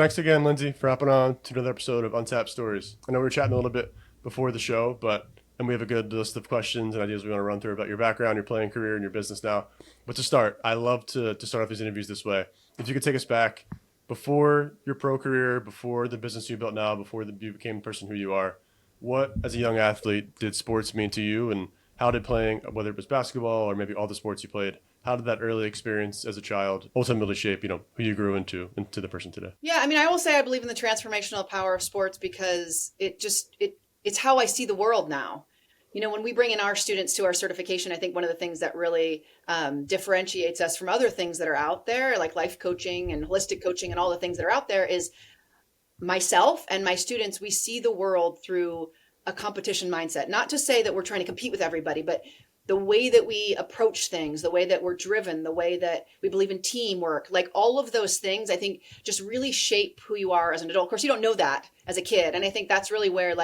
Thanks again, Lindsey, for hopping on to another episode of Untapped Stories. I know we were chatting a little bit before the show, and we have a good list of questions and ideas we want to run through about your background, your playing career, and your business now. But to start, I love to start off these interviews this way. If you could take us back before your pro career, before the business you built now, before you became the person who you are, what, as a young athlete, did sports mean to you, and how did playing, whether it was basketball or maybe all the sports you played, how did that early experience as a child ultimately shape, who you grew into the person today? Yeah, I mean, I will say I believe in the transformational power of sports because it's how I see the world now. When we bring in our students to our certification, I think one of the things that really differentiates us from other things that are out there, like life coaching and holistic coaching and all the things that are out there, is myself and my students, we see the world through a competition mindset. Not to say that we're trying to compete with everybody, but the way that we approach things, the way that we're driven, the way that we believe in teamwork, like all of those things, I think just really shape who you are as an adult. Of course, you don't know that as a kid. And I think that's really where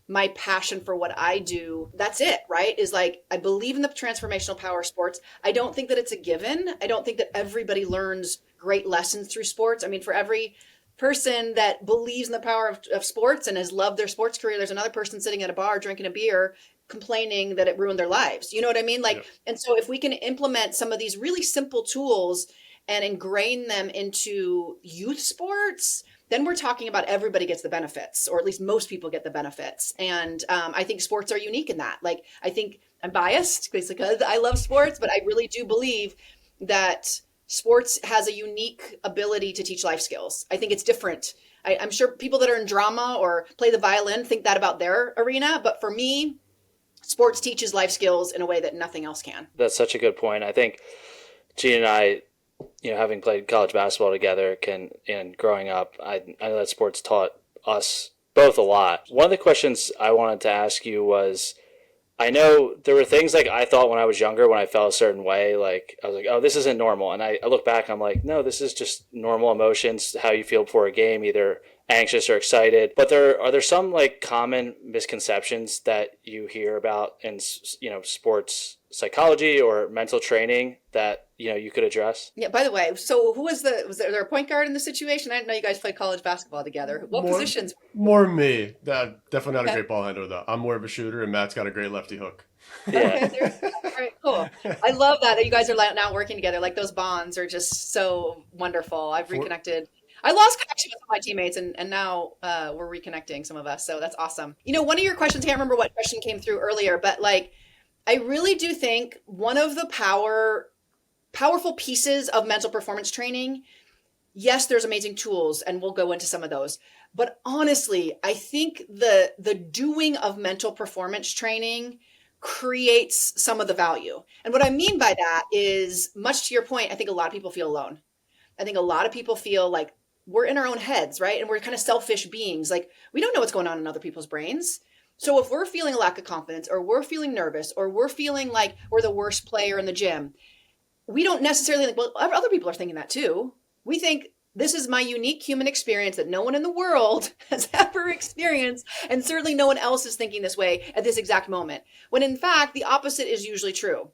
my passion for what I do, that's it, right? Is I believe in the transformational power of sports. I don't think that it's a given. I don't think that everybody learns great lessons through sports. I mean, for every person that believes in the power of sports and has loved their sports career, there's another person sitting at a bar drinking a beer complaining that it ruined their lives. You know what I mean? Yep. And so if we can implement some of these really simple tools and ingrain them into youth sports, then we're talking about everybody gets the benefits, or at least most people get the benefits. And I think sports are unique in that. I think I'm biased because I love sports, but I really do believe that sports has a unique ability to teach life skills. I think it's different. I'm sure people that are in drama or play the violin think that about their arena. But for me, sports teaches life skills in a way that nothing else can. That's such a good point. I think Gene and I, having played college basketball together and growing up, I know that sports taught us both a lot. One of the questions I wanted to ask you was, I know there were things I thought when I was younger, when I felt a certain way, I was like, oh, this isn't normal. And I look back, I'm like, no, this is just normal emotions, how you feel before a game, either anxious or excited. But are there some common misconceptions that you hear about in sports psychology or mental training that you could address? Yeah, by the way, so who was there a point guard in the situation? I didn't know you guys played college basketball together. What positions? More me. Definitely not a great ball handler though. I'm more of a shooter, and Matt's got a great lefty hook. Yeah. All right, cool. I love that you guys are now working together. Those bonds are just so wonderful. I've reconnected. I lost connection with my teammates, and now we're reconnecting, some of us. So that's awesome. One of your questions, I can't remember what question came through earlier, but I really do think one of the powerful pieces of mental performance training, yes, there's amazing tools, and we'll go into some of those. But honestly, I think the doing of mental performance training creates some of the value. And what I mean by that is, much to your point, I think a lot of people feel alone. I think a lot of people feel like we're in our own heads, right? And we're kind of selfish beings. We don't know what's going on in other people's brains. So if we're feeling a lack of confidence, or we're feeling nervous, or we're feeling like we're the worst player in the gym, we don't necessarily think, well, other people are thinking that too. We think this is my unique human experience that no one in the world has ever experienced, and certainly no one else is thinking this way at this exact moment. When in fact, the opposite is usually true.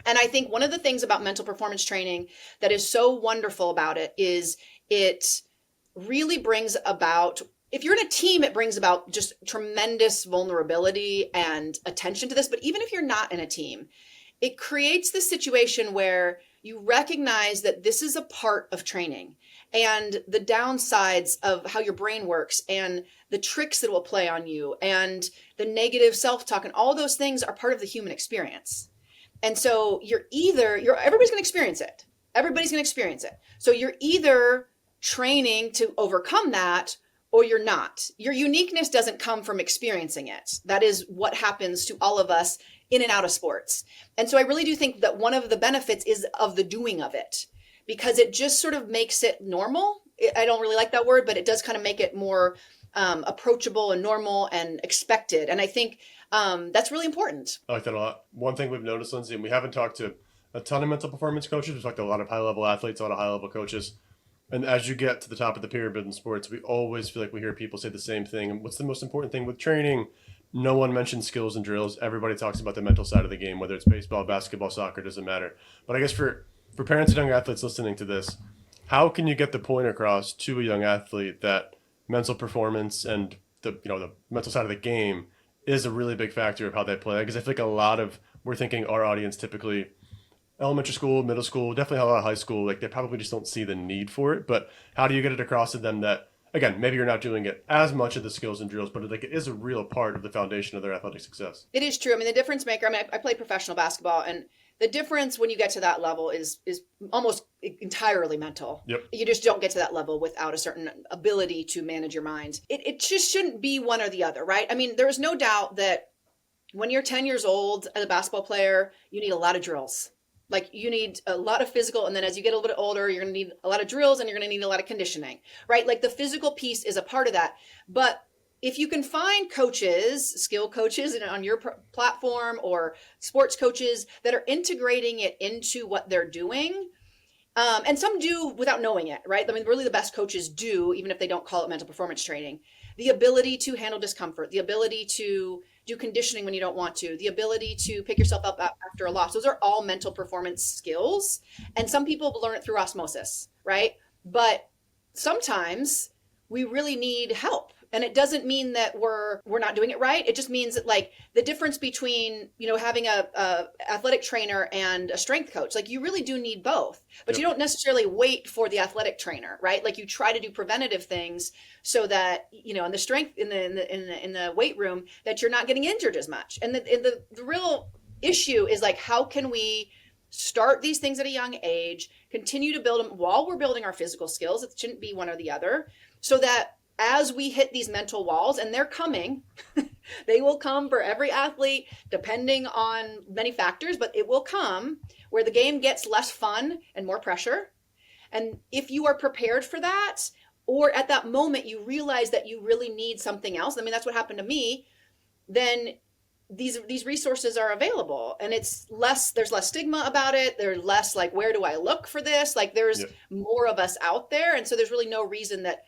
And I think one of the things about mental performance training that is so wonderful about it is it really brings about, if you're in a team, it brings about just tremendous vulnerability and attention to this. But even if you're not in a team, it creates this situation where you recognize that this is a part of training, and the downsides of how your brain works, and the tricks that it will play on you, and the negative self-talk, and all those things are part of the human experience. And so everybody's going to experience it. Everybody's going to experience it. So you're either training to overcome that, or you're not. Your uniqueness doesn't come from experiencing it. That is what happens to all of us in and out of sports. And so I really do think that one of the benefits is of the doing of it, because it just sort of makes it normal. I don't really like that word, but it does kind of make it more approachable and normal and expected. And I think that's really important. I like that a lot. One thing we've noticed, Lindsey, and we haven't talked to a ton of mental performance coaches. We've talked to a lot of high-level athletes, a lot of high-level coaches. And as you get to the top of the pyramid in sports, we always feel like we hear people say the same thing. And what's the most important thing with training? No one mentions skills and drills. Everybody talks about the mental side of the game, whether it's baseball, basketball, soccer, doesn't matter. But I guess for parents and young athletes listening to this, How can you get the point across to a young athlete that mental performance and the mental side of the game is a really big factor of how they play? Because I feel like we're thinking our audience typically elementary school, middle school, definitely a lot of high school, like they probably just don't see the need for it. But how do you get it across to them that, again, maybe you're not doing it as much of the skills and drills, but like it is a real part of the foundation of their athletic success? It is true. I mean, the difference maker, I mean, I played professional basketball, and the difference when you get to that level is almost entirely mental. Yep. You just don't get to that level without a certain ability to manage your mind. It just shouldn't be one or the other, right? I mean, there's no doubt that when you're 10 years old as a basketball player, you need a lot of drills. Like you need a lot of physical, and then as you get a little bit older, you're going to need a lot of drills and you're going to need a lot of conditioning, right? Like the physical piece is a part of that. But if you can find coaches, skill coaches on your platform or sports coaches that are integrating it into what they're doing, and some do without knowing it, right? I mean, really the best coaches do, even if they don't call it mental performance training, the ability to handle discomfort, the ability to do conditioning when you don't want to, the ability to pick yourself up after a loss. Those are all mental performance skills. And some people learn it through osmosis, right? But sometimes we really need help. And it doesn't mean that we're not doing it right. It just means that like the difference between, having a athletic trainer and a strength coach, like you really do need both, but you don't necessarily wait for the athletic trainer, right? Like you try to do preventative things so that, in the strength in the weight room, that you're not getting injured as much. And the real issue is like, how can we start these things at a young age, continue to build them while we're building our physical skills? It shouldn't be one or the other, so that as we hit these mental walls, and they're coming, they will come for every athlete, depending on many factors, but it will come where the game gets less fun and more pressure. And if you are prepared for that, or at that moment you realize that you really need something else, I mean, that's what happened to me, then these resources are available, and there's less stigma about it. There's less like, where do I look for this? Like there's more of us out there. And so there's really no reason that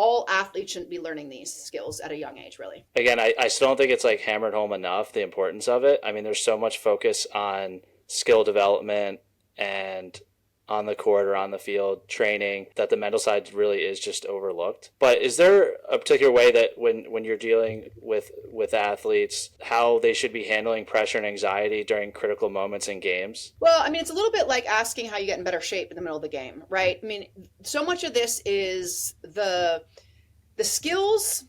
all athletes shouldn't be learning these skills at a young age, really. Again, I still don't think it's like hammered home enough, the importance of it. I mean, there's so much focus on skill development and on the court or on the field training that the mental side really is just overlooked. But is there a particular way that when you're dealing with athletes, how they should be handling pressure and anxiety during critical moments in games? Well, I mean, it's a little bit like asking how you get in better shape in the middle of the game, right? I mean, so much of this is the skills,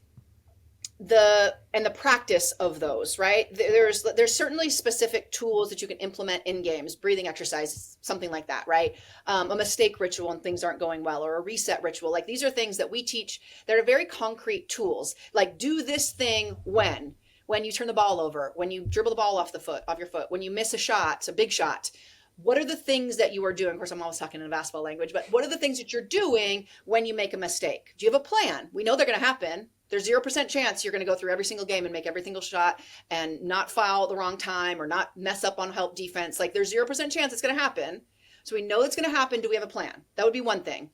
and the practice of those, right? There's certainly specific tools that you can implement in games, breathing exercises, something like that, right? A mistake ritual when things aren't going well, or a reset ritual. Like these are things that we teach that are very concrete tools. Like do this thing when you turn the ball over, when you dribble the ball off your foot, when you miss a big shot. What are the things that you are doing? Of course, I'm always talking in basketball language, but what are the things that you're doing when you make a mistake? Do you have a plan? We know they're going to happen. There's 0% chance you're going to go through every single game and make every single shot and not foul at the wrong time or not mess up on help defense. Like there's 0% chance it's going to happen. So we know it's going to happen. Do we have a plan? That would be one thing.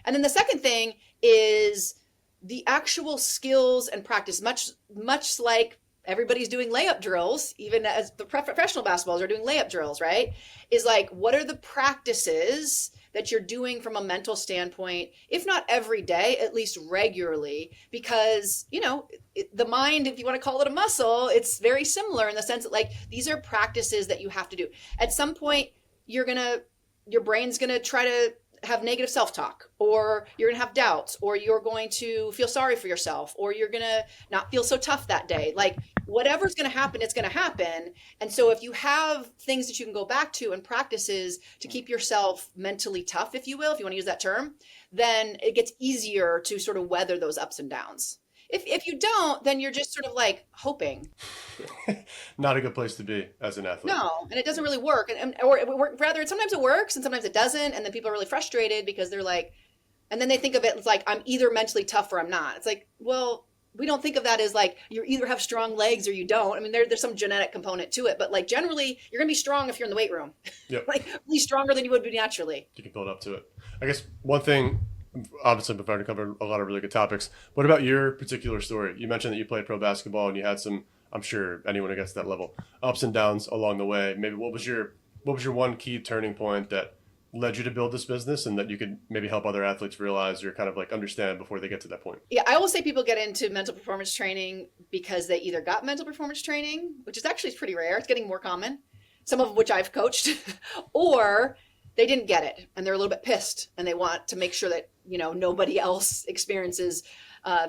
And then the second thing is the actual skills and practice, much like everybody's doing layup drills, even as the professional basketballs are doing layup drills, right? Is like, what are the practices that you're doing from a mental standpoint, if not every day, at least regularly? Because, the mind, if you want to call it a muscle, it's very similar in the sense that like, these are practices that you have to do. At some point, your brain's going to try to have negative self-talk, or you're going to have doubts, or you're going to feel sorry for yourself, or you're going to not feel so tough that day. Like whatever's going to happen, it's going to happen. And so if you have things that you can go back to and practices to keep yourself mentally tough, if you will, if you want to use that term, then it gets easier to sort of weather those ups and downs. If you don't, then you're just sort of like hoping. Not a good place to be as an athlete. No, and it doesn't really work. Or rather, sometimes it works and sometimes it doesn't. And then people are really frustrated because they're like, and then they think of it as like, I'm either mentally tough or I'm not. It's like, well, we don't think of that as like, you either have strong legs or you don't. I mean, there's some genetic component to it, but like generally you're going to be strong if you're in the weight room. Yep. Like really stronger than you would be naturally. You can build up to it. I guess one thing, obviously we've already covered a lot of really good topics. What about your particular story? You mentioned that you played pro basketball and you had some, I'm sure anyone who gets to that level, ups and downs along the way. Maybe what was your one key turning point that led you to build this business, and that you could maybe help other athletes realize or kind of like understand before they get to that point? Yeah, I will say people get into mental performance training because they either got mental performance training, which is actually pretty rare. It's getting more common, some of which I've coached, or they didn't get it and they're a little bit pissed and they want to make sure that, nobody else experiences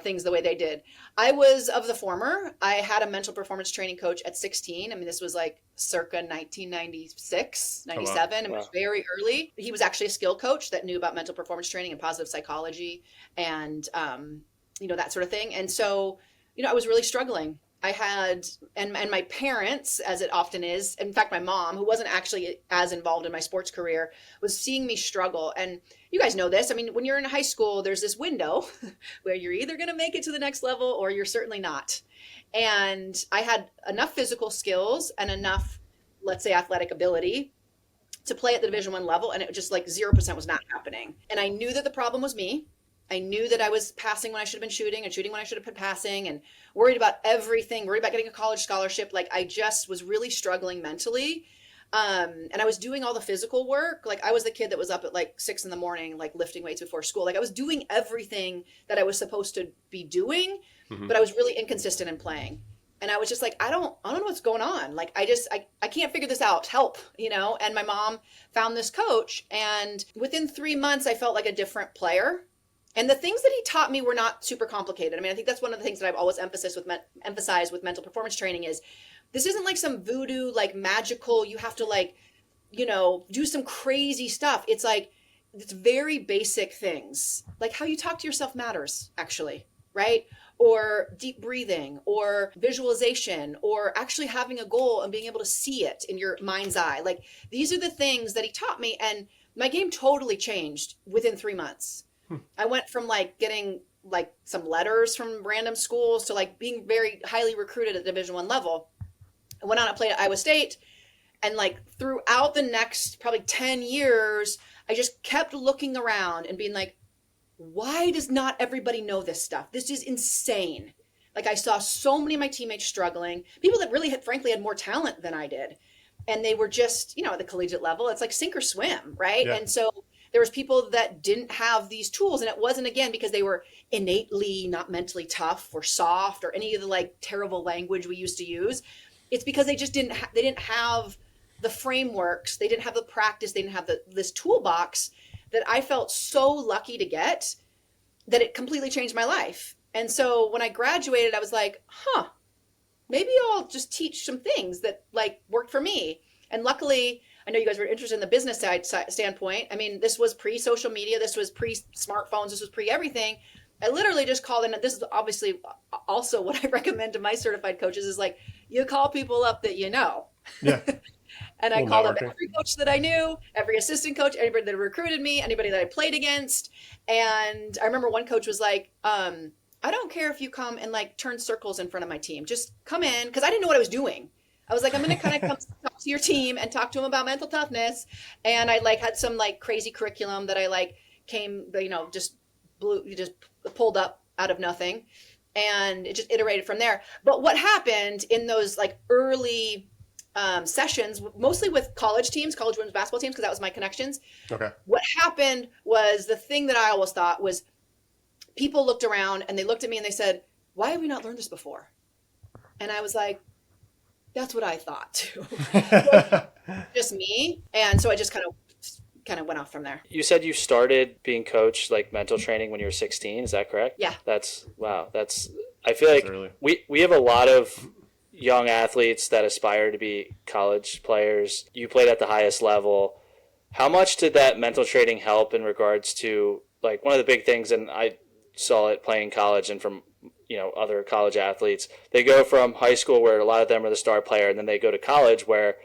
things the way they did. I was of the former. I had a mental performance training coach at 16. I mean, this was like circa 1996, 97. Oh, wow. It was very early. He was actually a skill coach that knew about mental performance training and positive psychology and, that sort of thing. And so, I was really struggling. I had, and my parents, as it often is, in fact, my mom, who wasn't actually as involved in my sports career, was seeing me struggle. And you guys know this. I mean, when you're in high school, there's this window where you're either going to make it to the next level or you're certainly not. And I had enough physical skills and enough, let's say, athletic ability to play at the Division I level. And it was just like 0% was not happening. And I knew that the problem was me. I knew that I was passing when I should have been shooting and shooting when I should have been passing, and worried about everything, worried about getting a college scholarship. Like I just was really struggling mentally. And I was doing all the physical work. Like I was the kid that was up at like 6 a.m, like lifting weights before school. Like I was doing everything that I was supposed to be doing, but I was really inconsistent in playing. And I was just like, I don't know what's going on. Like, I can't figure this out. Help, and my mom found this coach. And within 3 months, I felt like a different player. And the things that he taught me were not super complicated. I mean, I think that's one of the things that I've always emphasized with mental performance training is this isn't like some voodoo, like magical, you have to like, do some crazy stuff. It's like, it's very basic things. Like how you talk to yourself matters, actually, right? Or deep breathing, or visualization, or actually having a goal and being able to see it in your mind's eye. Like these are the things that he taught me. And my game totally changed within 3 months. I went from like getting like some letters from random schools to like being very highly recruited at the Division I level. I went on and played at Iowa State. And like throughout the next probably 10 years, I just kept looking around and being like, why does not everybody know this stuff? This is insane. Like I saw so many of my teammates struggling, people that really frankly had more talent than I did. And they were just, at the collegiate level, it's like sink or swim, right? Yeah. And so there was people that didn't have these tools, and it wasn't, again, because they were innately not mentally tough or soft or any of the like terrible language we used to use. It's because they just didn't have the frameworks, they didn't have the practice, they didn't have this toolbox that I felt so lucky to get that it completely changed my life. And so when I graduated, I was like, maybe I'll just teach some things that like worked for me. And luckily, I know you guys were interested in the business side standpoint. I mean, this was pre-social media. This was pre-smartphones. This was pre-everything. I literally just called in. This is obviously also what I recommend to my certified coaches is like, you call people up that you know. Yeah. And I called up every coach that I knew, every assistant coach, anybody that recruited me, anybody that I played against. And I remember one coach was like, I don't care if you come and like turn circles in front of my team. Just come in. Because I didn't know what I was doing. I was like, I'm going to kind of come talk to your team and talk to them about mental toughness. And I like had some like crazy curriculum that I like just pulled up out of nothing. And it just iterated from there. But what happened in those like early sessions, mostly with college teams, college women's basketball teams, because that was my connections. Okay. What happened was the thing that I always thought was people looked around and they looked at me and they said, why have we not learned this before? And I was like, that's what I thought too. Just me. And so I just kind of went off from there. You said you started being coached like mental training when you were 16. Is that correct? Yeah. Wow. I feel like we have a lot of young athletes that aspire to be college players. You played at the highest level. How much did that mental training help in regards to like one of the big things, and I saw it playing college and from other college athletes, they go from high school where a lot of them are the star player, and then they go to college where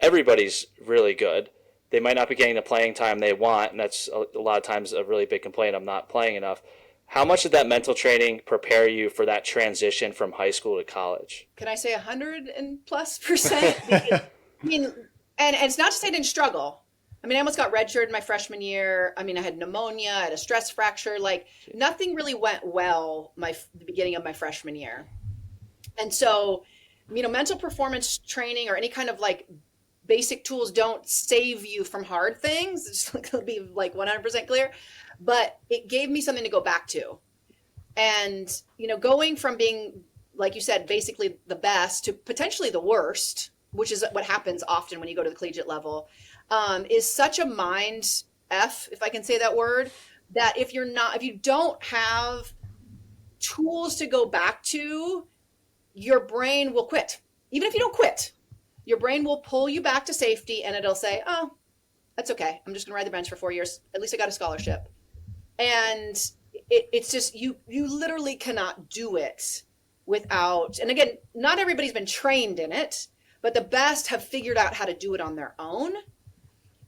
everybody's really good. They might not be getting the playing time they want, and that's a lot of times a really big complaint. I'm not playing enough. How much did that mental training prepare you for that transition from high school to college? Can I say 100+%? Because, I mean, and it's not to say I didn't struggle. I mean, I almost got redshirted my freshman year. I mean, I had pneumonia, I had a stress fracture. Like nothing really went well the beginning of my freshman year. And so, mental performance training or any kind of like basic tools don't save you from hard things. Just to be like 100% clear, but it gave me something to go back to. And, going from being, like you said, basically the best to potentially the worst, which is what happens often when you go to the collegiate level, is such a mind F, if I can say that word, that if you don't have tools to go back to, your brain will quit. Even if you don't quit, your brain will pull you back to safety and it'll say, oh, that's okay. I'm just gonna ride the bench for 4 years. At least I got a scholarship. And it's just, you literally cannot do it without, and again, not everybody's been trained in it, but the best have figured out how to do it on their own.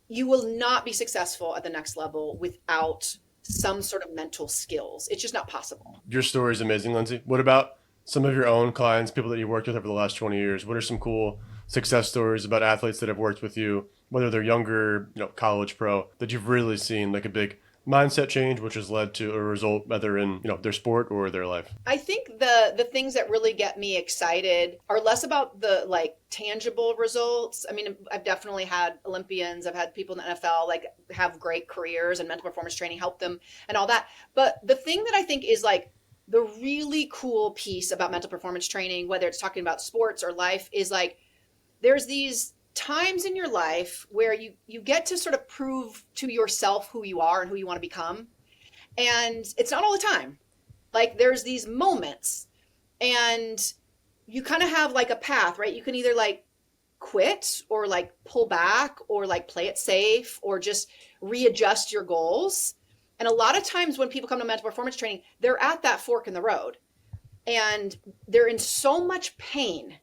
You will not be successful at the next level without some sort of mental skills. It's just not possible. Your story is amazing, Lindsey. What about some of your own clients, people that you worked with over the last 20 years? What are some cool success stories about athletes that have worked with you, whether they're younger, college, pro, that you've really seen like a big mindset change, which has led to a result, whether in their sport or their life? I think the things that really get me excited are less about the like tangible results. I mean, I've definitely had Olympians, I've had people in the NFL like have great careers and mental performance training help them and all that. But the thing that I think is like the really cool piece about mental performance training, whether it's talking about sports or life, is like there's these times in your life where you get to sort of prove to yourself who you are and who you want to become. And it's not all the time. Like there's these moments and you kind of have like a path, right? You can either like quit or like pull back or like play it safe or just readjust your goals. And a lot of times when people come to mental performance training, they're at that fork in the road and they're in so much pain,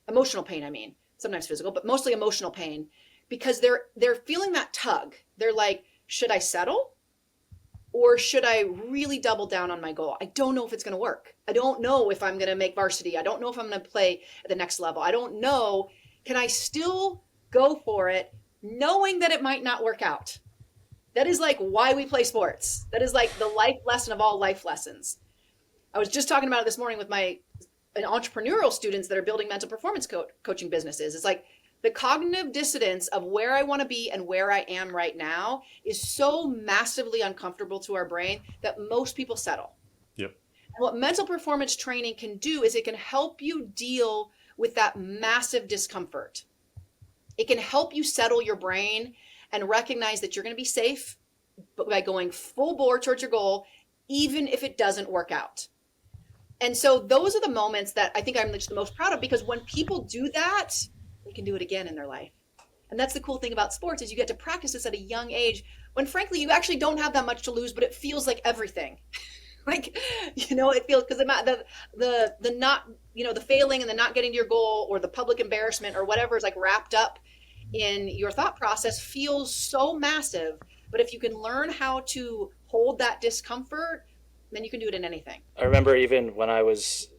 emotional pain, I mean, sometimes physical, but mostly emotional pain, because they're feeling that tug. They're like, should I settle or should I really double down on my goal? I don't know if it's going to work. I don't know if I'm going to make varsity. I don't know if I'm going to play at the next level. I don't know. Can I still go for it knowing that it might not work out? That is like why we play sports. That is like the life lesson of all life lessons. I was just talking about it this morning with my entrepreneurial students that are building mental performance coaching businesses. It's like the cognitive dissonance of where I want to be and where I am right now is so massively uncomfortable to our brain that most people settle. Yep. And what mental performance training can do is it can help you deal with that massive discomfort. It can help you settle your brain and recognize that you're going to be safe by going full bore towards your goal, even if it doesn't work out. And so those are the moments that I think I'm just the most proud of, because when people do that, they can do it again in their life. And that's the cool thing about sports is you get to practice this at a young age when frankly you actually don't have that much to lose, but it feels like everything. Like, it feels, because the not, the failing and the not getting to your goal or the public embarrassment or whatever is like wrapped up in your thought process feels so massive. But if you can learn how to hold that discomfort, then you can do it in anything. I remember even when I was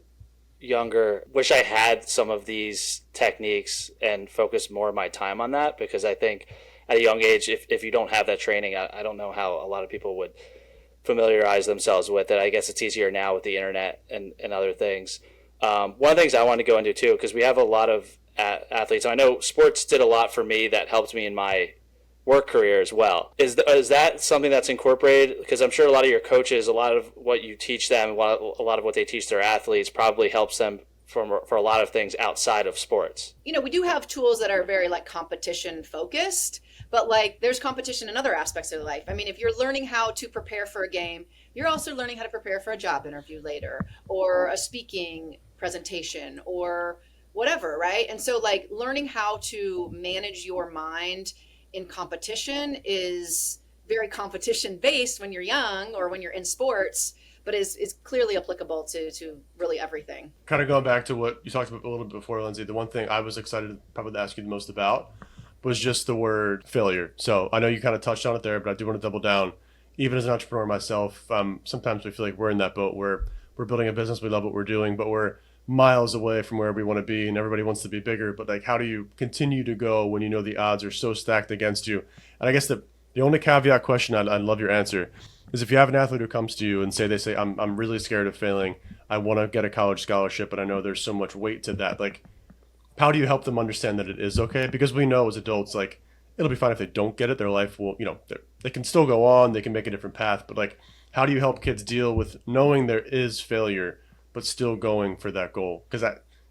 younger, wish I had some of these techniques and focused more of my time on that, because I think at a young age, if you don't have that training, I don't know how a lot of people would familiarize themselves with it. I guess it's easier now with the internet and other things. One of the things I want to go into too, because we have a lot of athletes, and I know sports did a lot for me that helped me in my work career as well. Is that something that's incorporated? Because I'm sure a lot of your coaches, a lot of what you teach them, a lot of what they teach their athletes probably helps them for a lot of things outside of sports. We do have tools that are very like competition focused, but like there's competition in other aspects of life. I mean, if you're learning how to prepare for a game, you're also learning how to prepare for a job interview later or a speaking presentation or whatever, right? And so like learning how to manage your mind in competition is very competition based when you're young or when you're in sports, but is clearly applicable to really everything. Kind of going back to what you talked about a little bit before, Lindsey, the one thing I was excited probably to ask you the most about was just the word failure. So I know you kind of touched on it there, but I do want to double down. Even as an entrepreneur myself, sometimes we feel like we're in that boat where we're building a business, we love what we're doing, but we're miles away from where we want to be and everybody wants to be bigger. But like, how do you continue to go when you know the odds are so stacked against you? And I guess the only caveat question, I'd love your answer, is if you have an athlete who comes to you and they say, I'm really scared of failing. I want to get a college scholarship, but I know there's so much weight to that. Like, how do you help them understand that it is okay? Because we know as adults, like, it'll be fine if they don't get it. Their life will, they can still go on. They can make a different path. But like, how do you help kids deal with knowing there is failure, but still going for that goal? Because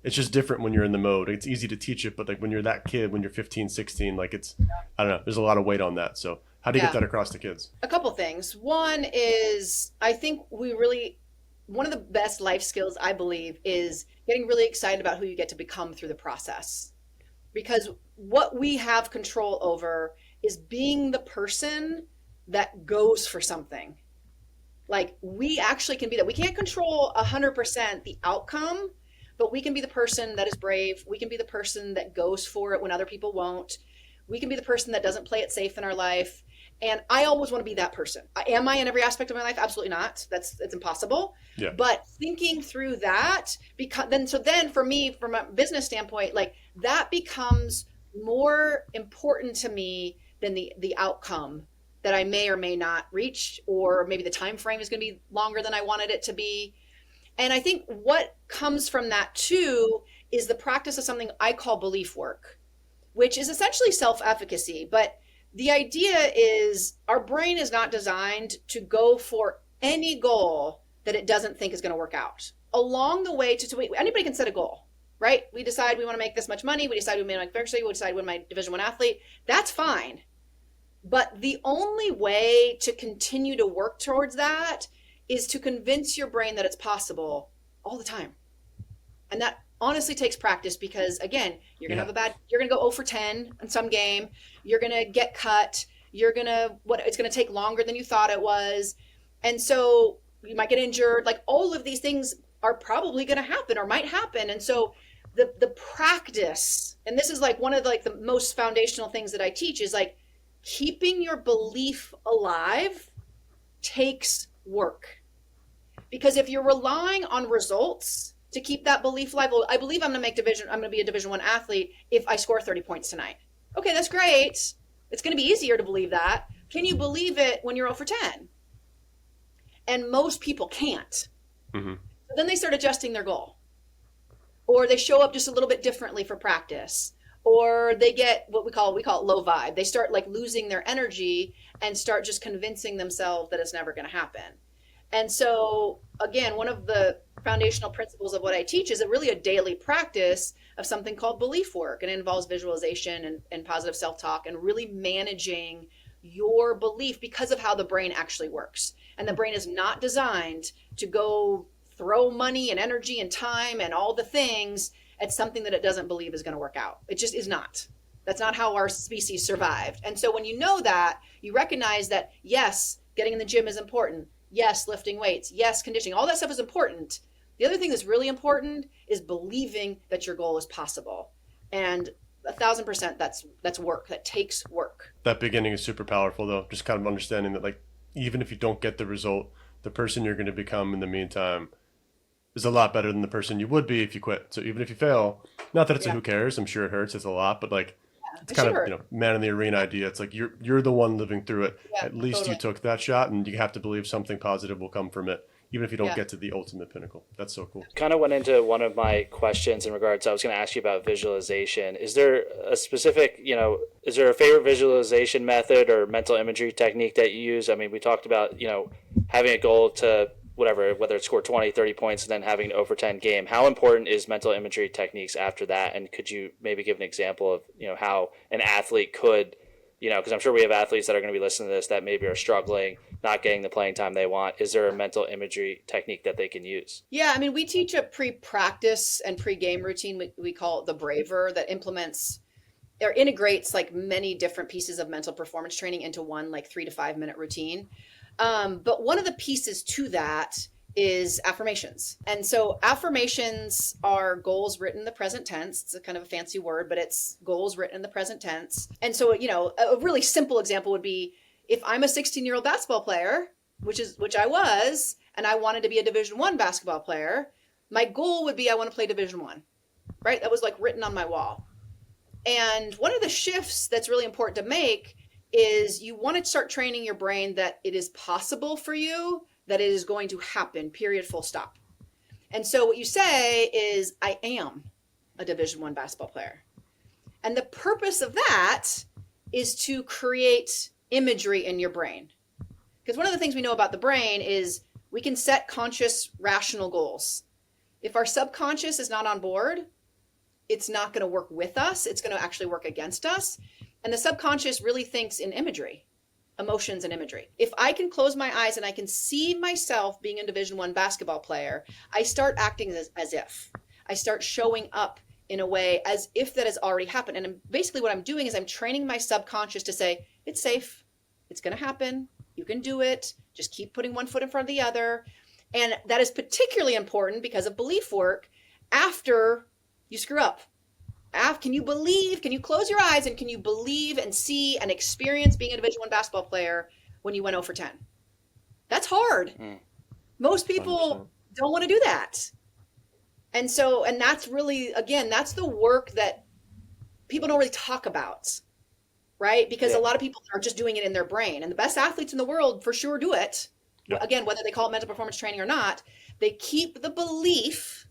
it's just different when you're in the mode. It's easy to teach it, but like when you're that kid, when you're 15, 16, like I don't know, there's a lot of weight on that. So how do you get that across to kids? A couple things. One is, I think one of the best life skills, I believe, is getting really excited about who you get to become through the process. Because what we have control over is being the person that goes for something. Like, we actually can be that. We can't control 100% the outcome, but we can be the person that is brave. We can be the person that goes for it when other people won't. We can be the person that doesn't play it safe in our life. And I always want to be that person. Am I in every aspect of my life? Absolutely not. It's impossible. Yeah. But thinking through that, because then for me, from a business standpoint, like, that becomes more important to me than the outcome that I may or may not reach, or maybe the time frame is going to be longer than I wanted it to be. And I think what comes from that too is the practice of something I call belief work, which is essentially self-efficacy. But the idea is our brain is not designed to go for any goal that it doesn't think is going to work out. Along the way, anybody can set a goal, right? We decide we want to make this much money. We decide we want to make Berkshire. We decide we want to be Division I athlete. That's fine. But the only way to continue to work towards that is to convince your brain that it's possible all the time. And that honestly takes practice, because again, you're going to you're going to go 0 for 10 in some game. You're going to get cut. It's going to take longer than you thought it was. And so you might get injured. Like, all of these things are probably going to happen or might happen. And so the practice, and this is like one of the most foundational things that I teach, is like, keeping your belief alive takes work. Because if you're relying on results to keep that belief alive, well, I believe I'm going to be a Division I athlete if I score 30 points tonight. Okay, that's great. It's going to be easier to believe that. Can you believe it when you're 0 for 10? And most people can't. Mm-hmm. So then they start adjusting their goal. Or they show up just a little bit differently for practice. Or they get what we call it low vibe. They start like losing their energy and start just convincing themselves that it's never going to happen. And so, again, one of the foundational principles of what I teach is really a daily practice of something called belief work. And it involves visualization and positive self-talk, and really managing your belief because of how the brain actually works. And the brain is not designed to go throw money and energy and time and all the things at something that it doesn't believe is going to work out. It just is not. That's not how our species survived. And so when you know that, you recognize that, yes, getting in the gym is important. Yes, lifting weights. Yes, conditioning. All that stuff is important. The other thing that's really important is believing that your goal is possible. And 1,000%, that's work. That takes work. That beginning is super powerful, though. Just kind of understanding that, like, even if you don't get the result, the person you're going to become in the meantime is a lot better than the person you would be if you quit. So even if you fail, not that it's a who cares, I'm sure it hurts, it's a lot, but like, it's kind of, man in the arena idea. It's like, you're the one living through it. Yeah, at least totally. You took that shot, and you have to believe something positive will come from it, even if you don't get to the ultimate pinnacle. That's so cool. Kind of went into one of my questions in regards, I was going to ask you about visualization. Is there a specific, is there a favorite visualization method or mental imagery technique that you use? I mean, we talked about, having a goal to whether it's score 20, 30 points, and then having an over 10 game. How important is mental imagery techniques after that? And could you maybe give an example of, how an athlete could, because I'm sure we have athletes that are going to be listening to this that maybe are struggling, not getting the playing time they want. Is there a mental imagery technique that they can use? Yeah, I mean, we teach a pre-practice and pre-game routine. We call it the Braver, that implements or integrates like many different pieces of mental performance training into one like 3 to 5 minute routine. But one of the pieces to that is affirmations. And so affirmations are goals written in the present tense. It's a kind of a fancy word, but it's goals written in the present tense. And so, a really simple example would be, if I'm a 16-year-old basketball player, which I was, and I wanted to be a Division I basketball player, my goal would be, I want to play Division I, right? That was like written on my wall. And one of the shifts that's really important to make is you want to start training your brain that it is possible for you, that it is going to happen, period, full stop. And so what you say is, I am. a Division I basketball player. And the purpose of that is to create imagery in your brain. Because one of the things we know about the brain is we can set conscious, rational goals. If our subconscious is not on board, it's not going to work with us. It's going to actually work against us. And the subconscious really thinks in imagery, emotions and imagery. If I can close my eyes and I can see myself being a Division I basketball player, I start acting as if. I start showing up in a way as if that has already happened. And basically what I'm doing is I'm training my subconscious to say, it's safe. It's going to happen. You can do it. Just keep putting one foot in front of the other. And that is particularly important because of belief work after you screw up. Can you believe, can you close your eyes and can you believe and see and experience being a Division I basketball player when you went 0 for 10? That's hard. Most people 100%. Don't want to do that. And that's really, again, that's the work that people don't really talk about, right? Because a lot of people are just doing it in their brain. And the best athletes in the world for sure do it. Yeah. Again, whether they call it mental performance training or not, they keep the belief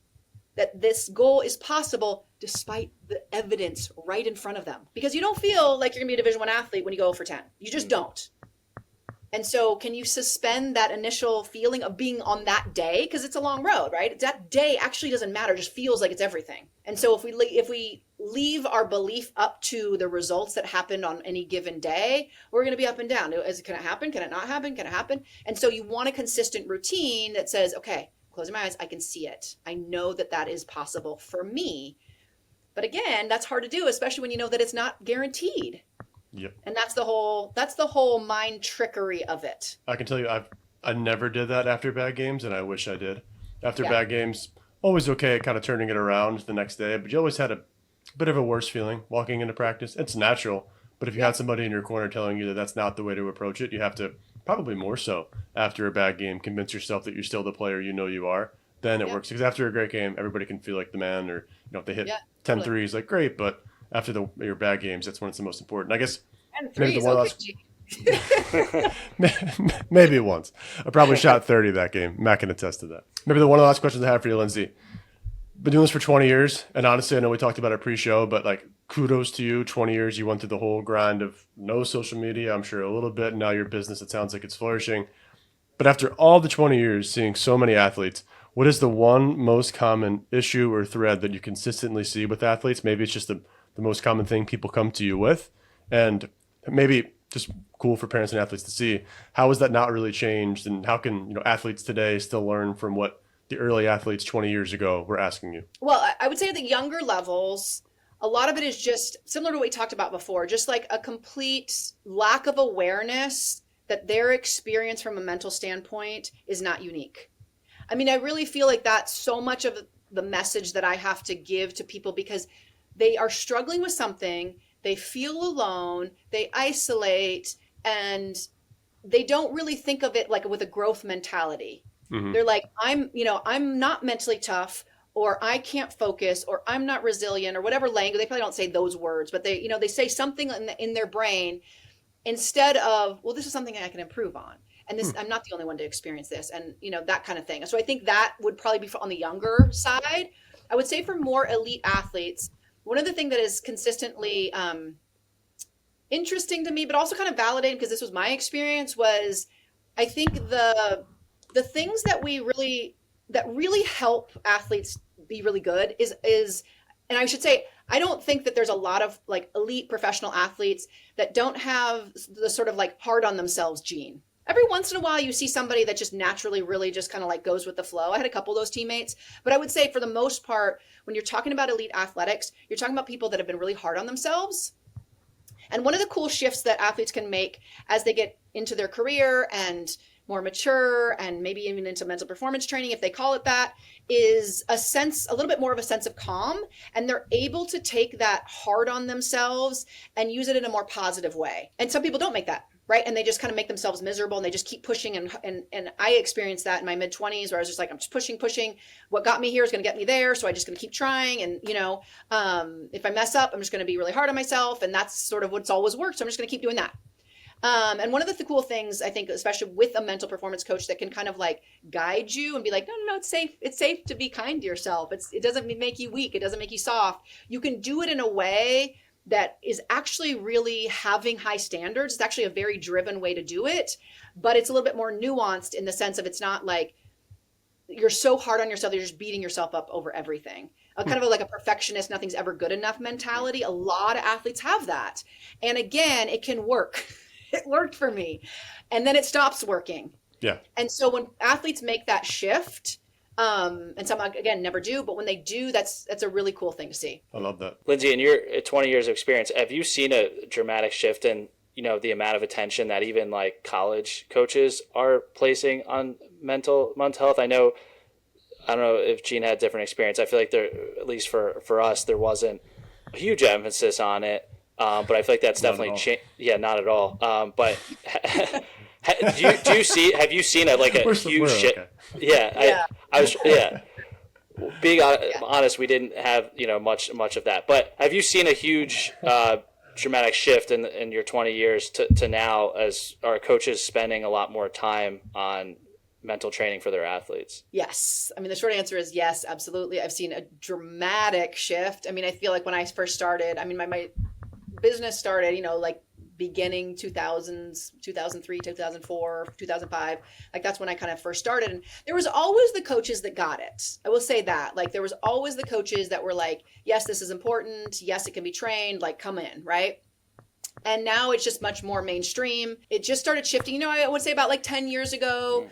that this goal is possible despite the evidence right in front of them. Because you don't feel like you're going to be a Division I athlete when you go 0 for 10. You just don't. And so can you suspend that initial feeling of being on that day? Because it's a long road, right? That day actually doesn't matter. It just feels like it's everything. And so if we leave our belief up to the results that happened on any given day, we're going to be up and down. Can it happen? Can it not happen? Can it happen? And so you want a consistent routine that says, okay, closing my eyes, I can see it. I know that is possible for me. But again, that's hard to do, especially when you know that it's not guaranteed. Yep. And that's the whole mind trickery of it. I can tell you, I never did that after bad games, and I wish I did. After bad games, always okay at kind of turning it around the next day, but you always had a bit of a worse feeling walking into practice. It's natural, but if you had somebody in your corner telling you that that's not the way to approach it, you have to probably more so after a bad game convince yourself that you're still the player you know you are. Then it works. Because after a great game, everybody can feel like the man, or if they hit 10 threes, like great, but after your bad games, that's when it's the most important. I guess maybe the one last maybe once. I probably shot 30 that game. Matt can attest to that. Maybe the one of the last questions I have for you, Lindsey. Been doing this for 20 years, and honestly, I know we talked about it pre-show, but like kudos to you. 20 years, you went through the whole grind of no social media. I'm sure a little bit. Now your business, it sounds like it's flourishing. But after all the 20 years, seeing so many athletes, what is the one most common issue or thread that you consistently see with athletes? Maybe it's just the most common thing people come to you with, and maybe just cool for parents and athletes to see. How has that not really changed, and how can athletes today still learn from what the early athletes 20 years ago were asking you? Well, I would say at the younger levels, a lot of it is just similar to what we talked about before, just like a complete lack of awareness that their experience from a mental standpoint is not unique. I mean, I really feel like that's so much of the message that I have to give to people, because they are struggling with something, they feel alone, they isolate, and they don't really think of it like with a growth mentality. Mm-hmm. They're like, I'm not mentally tough, or I can't focus, or I'm not resilient, or whatever language. They probably don't say those words, but they say something in their brain instead of, well, this is something I can improve on. And this, I'm not the only one to experience this, and that kind of thing. So I think that would probably be on the younger side. I would say for more elite athletes, one of the things that is consistently interesting to me, but also kind of validating, because this was my experience, was I think the things that really help athletes be really good is, and I should say, I don't think that there's a lot of like elite professional athletes that don't have the sort of like hard on themselves gene. Every once in a while, you see somebody that just naturally really just kind of like goes with the flow. I had a couple of those teammates, but I would say for the most part, when you're talking about elite athletics, you're talking about people that have been really hard on themselves. And one of the cool shifts that athletes can make as they get into their career and more mature, and maybe even into mental performance training, if they call it that, is a little bit more of a sense of calm. And they're able to take that hard on themselves and use it in a more positive way. And some people don't make that, right? And they just kind of make themselves miserable, and they just keep pushing. And I experienced that in my mid-20s, where I was just like, I'm just pushing. What got me here is going to get me there. So I'm just going to keep trying. And, if I mess up, I'm just going to be really hard on myself. And that's sort of what's always worked. So I'm just going to keep doing that. And one of the cool things I think, especially with a mental performance coach that can kind of like guide you and be like, no, it's safe. It's safe to be kind to yourself. It doesn't make you weak. It doesn't make you soft. You can do it in a way that is actually really having high standards. It's actually a very driven way to do it, but it's a little bit more nuanced in the sense of it's not like you're so hard on yourself that you're just beating yourself up over everything. Kind of like a perfectionist, nothing's ever good enough mentality. A lot of athletes have that. And again, it can work. It worked for me. And then it stops working. Yeah. And so when athletes make that shift, and some again never do, but when they do, that's a really cool thing to see. I love that. Lindsey, in your 20 years of experience, have you seen a dramatic shift in, the amount of attention that even like college coaches are placing on mental health? I don't know if Gene had different experience. I feel like there, at least for us, there wasn't a huge emphasis on it. But I feel like that's definitely changed. Yeah, not at all. But have you seen a huge shift? Okay. Yeah, I was being honest, we didn't have much of that. But have you seen a huge dramatic shift in your 20 years to now, as our coaches spending a lot more time on mental training for their athletes? Yes. I mean, the short answer is yes, absolutely. I've seen a dramatic shift. I mean, I feel like when I first started, I mean, my business started, like beginning 2000s, 2003, 2004, 2005. Like that's when I kind of first started. And there was always the coaches that got it. I will say that. Like there was always the coaches that were like, yes, this is important. Yes, it can be trained. Like come in, right? And now it's just much more mainstream. It just started shifting. I would say about like 10 years ago,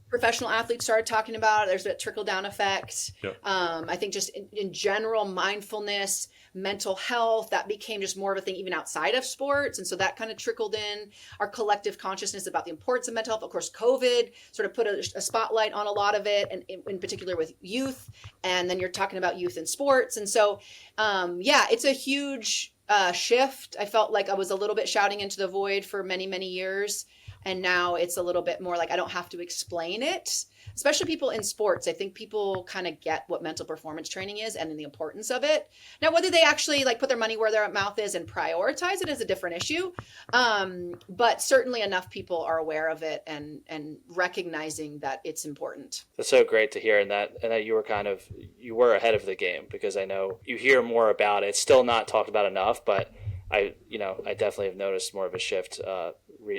professional athletes started talking about it. There's a trickle down effect. Yep. I think just in general, mindfulness, mental health, that became just more of a thing even outside of sports. And so that kind of trickled in our collective consciousness about the importance of mental health. Of course, COVID sort of put a spotlight on a lot of it, and in particular with youth. And then you're talking about youth in sports. And so, it's a huge shift. I felt like I was a little bit shouting into the void for many, many years. And now it's a little bit more like I don't have to explain it, especially people in sports. I think people kind of get what mental performance training is and the importance of it. Now, whether they actually like put their money where their mouth is and prioritize it is a different issue. But certainly enough people are aware of it and recognizing that it's important. That's so great to hear. And that you were ahead of the game, because I know you hear more about it. It's still not talked about enough, but I definitely have noticed more of a shift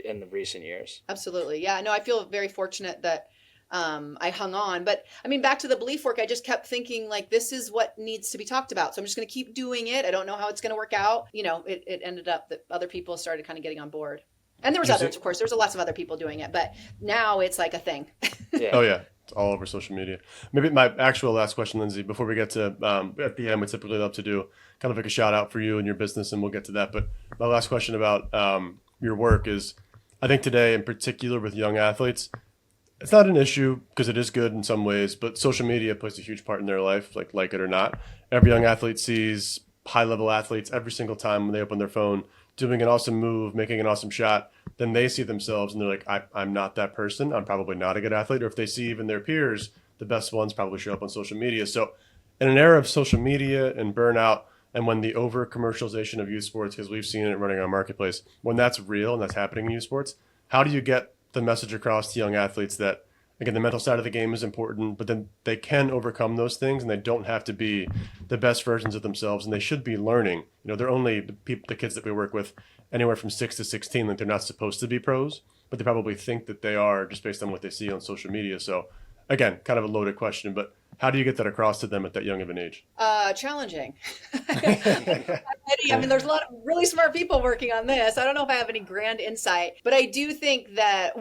in the recent years. Absolutely. Yeah, no, I feel very fortunate that I hung on. But I mean, back to the belief work, I just kept thinking like, this is what needs to be talked about. So I'm just going to keep doing it. I don't know how it's going to work out. It ended up that other people started kind of getting on board. And there was others, of course. There was lots of other people doing it. But now it's like a thing. Yeah. Oh, yeah. It's all over social media. Maybe my actual last question, Lindsey, before we get to at the end, we typically love to do kind of like a shout out for you and your business, and we'll get to that. But my last question about your work is, I think today in particular with young athletes, it's not an issue because it is good in some ways, but social media plays a huge part in their life, like it or not. Every young athlete sees high-level athletes every single time when they open their phone doing an awesome move, making an awesome shot. Then they see themselves and they're like, I'm not that person. I'm probably not a good athlete. Or if they see even their peers, the best ones probably show up on social media. So in an era of social media and burnout, and when the over commercialization of youth sports, because we've seen it running on marketplace, when that's real and that's happening in youth sports, how do you get the message across to young athletes that, again, the mental side of the game is important, but then they can overcome those things and they don't have to be the best versions of themselves, and they should be learning. They're only the kids that we work with anywhere from 6 to 16, like they're not supposed to be pros, but they probably think that they are just based on what they see on social media. So again, kind of a loaded question, but how do you get that across to them at that young of an age? Challenging. I mean, there's a lot of really smart people working on this. I don't know if I have any grand insight, but I do think that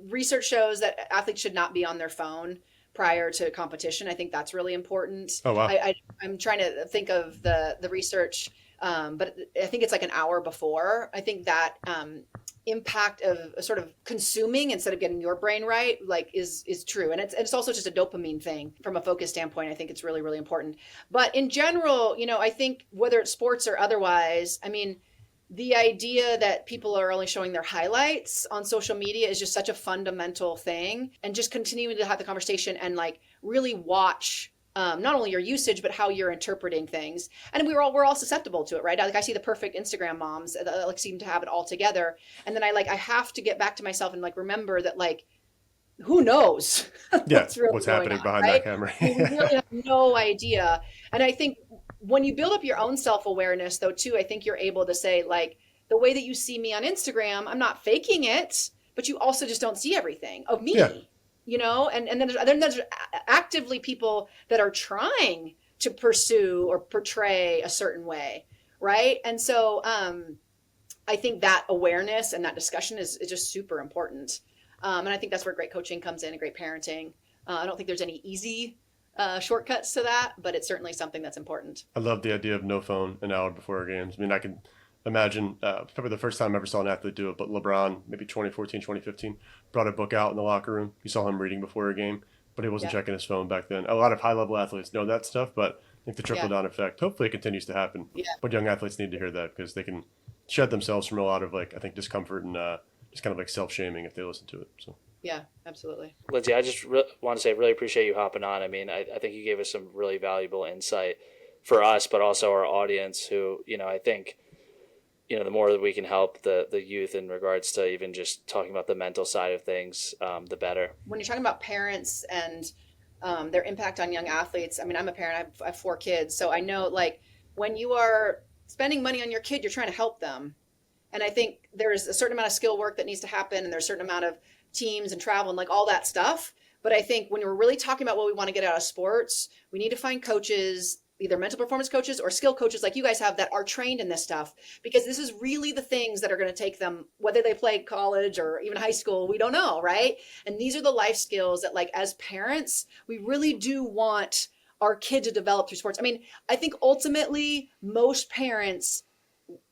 research shows that athletes should not be on their phone prior to competition. I think that's really important. Oh, wow. I'm trying to think of the research, but I think it's like an hour before. I think that impact of sort of consuming instead of getting your brain right, like is true. And it's also just a dopamine thing from a focus standpoint. I think it's really, really important. But in general, I think whether it's sports or otherwise, I mean, the idea that people are only showing their highlights on social media is just such a fundamental thing. And just continuing to have the conversation and like really watch not only your usage, but how you're interpreting things. And we're all susceptible to it, right? Like I see the perfect Instagram moms that like seem to have it all together. And then I have to get back to myself and like remember that like, who knows Yeah, what's really what's going happening on, behind right? that camera. We really have no idea. And I think when you build up your own self-awareness though, too, I think you're able to say like, the way that you see me on Instagram, I'm not faking it, but you also just don't see everything of me. Yeah. And then there's actively people that are trying to pursue or portray a certain way, right? And so I think that awareness and that discussion is just super important. And I think that's where great coaching comes in and great parenting. I don't think there's any easy shortcuts to that, but it's certainly something that's important. I love the idea of no phone an hour before our games. I mean, I can imagine probably the first time I ever saw an athlete do it, but LeBron, maybe 2014, 2015, brought a book out in the locker room. You saw him reading before a game, but he wasn't checking his phone back then. A lot of high-level athletes know that stuff, but I think the trickle-down effect, hopefully it continues to happen. Yeah. But young athletes need to hear that because they can shed themselves from a lot of, like, I think, discomfort and just kind of like self-shaming if they listen to it. So. Yeah, absolutely. Lindsey, I just want to say I really appreciate you hopping on. I mean, I think you gave us some really valuable insight for us, but also our audience who, I think, the more that we can help the youth in regards to even just talking about the mental side of things, the better. When you're talking about parents and their impact on young athletes, I mean, I'm a parent, I have 4 kids. So I know like when you are spending money on your kid, you're trying to help them. And I think there's a certain amount of skill work that needs to happen. And there's a certain amount of teams and travel and like all that stuff. But I think when we're really talking about what we want to get out of sports, we need to find coaches, either mental performance coaches or skill coaches like you guys have that are trained in this stuff, because this is really the things that are going to take them, whether they play college or even high school, we don't know, right? And these are the life skills that like as parents, we really do want our kid to develop through sports. I mean, I think ultimately most parents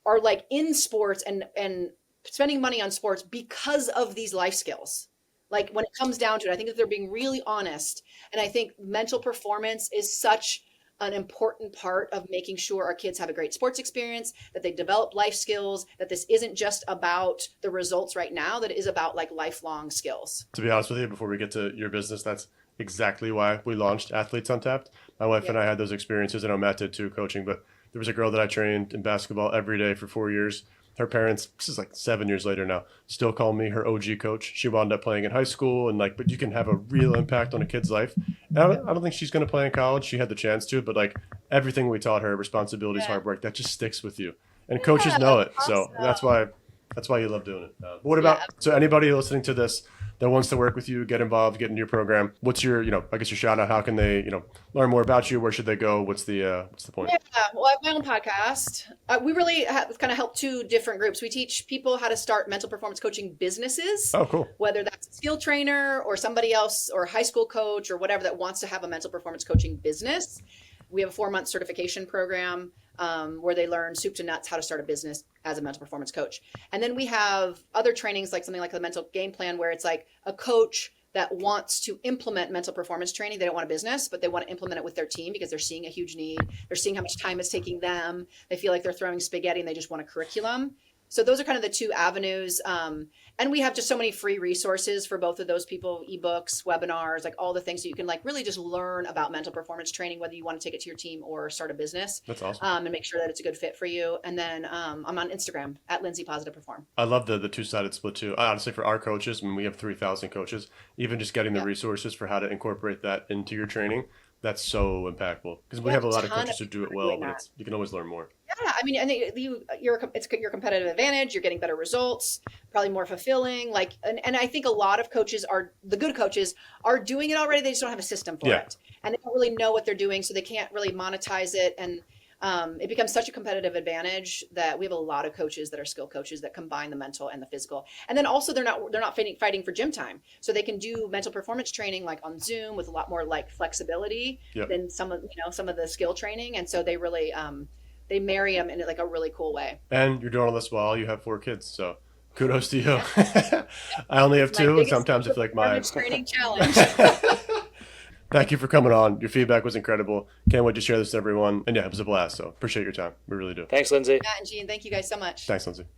are like in sports and spending money on sports because of these life skills. Like when it comes down to it, I think that they're being really honest. And I think mental performance is such an important part of making sure our kids have a great sports experience, that they develop life skills, that this isn't just about the results right now, that it is about like lifelong skills. To be honest with you, before we get to your business, that's exactly why we launched Athletes Untapped. My wife and I had those experiences. I know Matt did too, coaching, but there was a girl that I trained in basketball every day for 4 years. Her parents, this is like 7 years later now, still call me her OG coach. She wound up playing in high school and like, but you can have a real impact on a kid's life. And I don't think she's going to play in college. She had the chance to, but like everything we taught her, responsibilities, hard work, that just sticks with you. And coaches know it. Awesome. So that's why you love doing it. But what about, so anybody listening to this that wants to work with you, get involved, get into your program, what's your, I guess your shout out, how can they, learn more about you? Where should they go? What's the point? Yeah, well, I have my own podcast. We really have kind of help 2 different groups. We teach people how to start mental performance coaching businesses. Oh, cool. Whether that's a skill trainer or somebody else or a high school coach or whatever that wants to have a mental performance coaching business. We have a 4-month certification program where they learn soup to nuts how to start a business as a mental performance coach. And then we have other trainings like something like the mental game plan, where it's like a coach that wants to implement mental performance training. They don't want a business, but they want to implement it with their team because they're seeing a huge need. They're seeing how much time it's taking them. They feel like they're throwing spaghetti and they just want a curriculum. So those are kind of the 2 avenues. And we have just so many free resources for both of those people, ebooks, webinars, like all the things that you can like really just learn about mental performance training, whether you want to take it to your team or start a business. That's awesome. And make sure that it's a good fit for you. And then I'm on Instagram at Lindsey Positive Perform. I love the 2-sided split too. Honestly, for our coaches, I mean, we have 3,000 coaches, even just getting the resources for how to incorporate that into your training, that's so impactful. Because we have a lot of coaches who do it well, but you can always learn more. Yeah, I mean, and it's your competitive advantage. You're getting better results, probably more fulfilling. Like, and I think a lot of coaches the good coaches are doing it already. They just don't have a system for it, and they don't really know what they're doing, so they can't really monetize it. And it becomes such a competitive advantage that we have a lot of coaches that are skill coaches that combine the mental and the physical. And then also they're not fighting for gym time, so they can do mental performance training like on Zoom with a lot more like flexibility than some of the skill training. And so they really they marry them in like a really cool way. And you're doing all this while you have 4 kids, so kudos to you. I only have 2, and sometimes I feel like my training challenge. Thank you for coming on. Your feedback was incredible. Can't wait to share this with everyone. And yeah, it was a blast. So appreciate your time. We really do. Thanks, Lindsey. Matt and Jean, thank you guys so much. Thanks, Lindsey.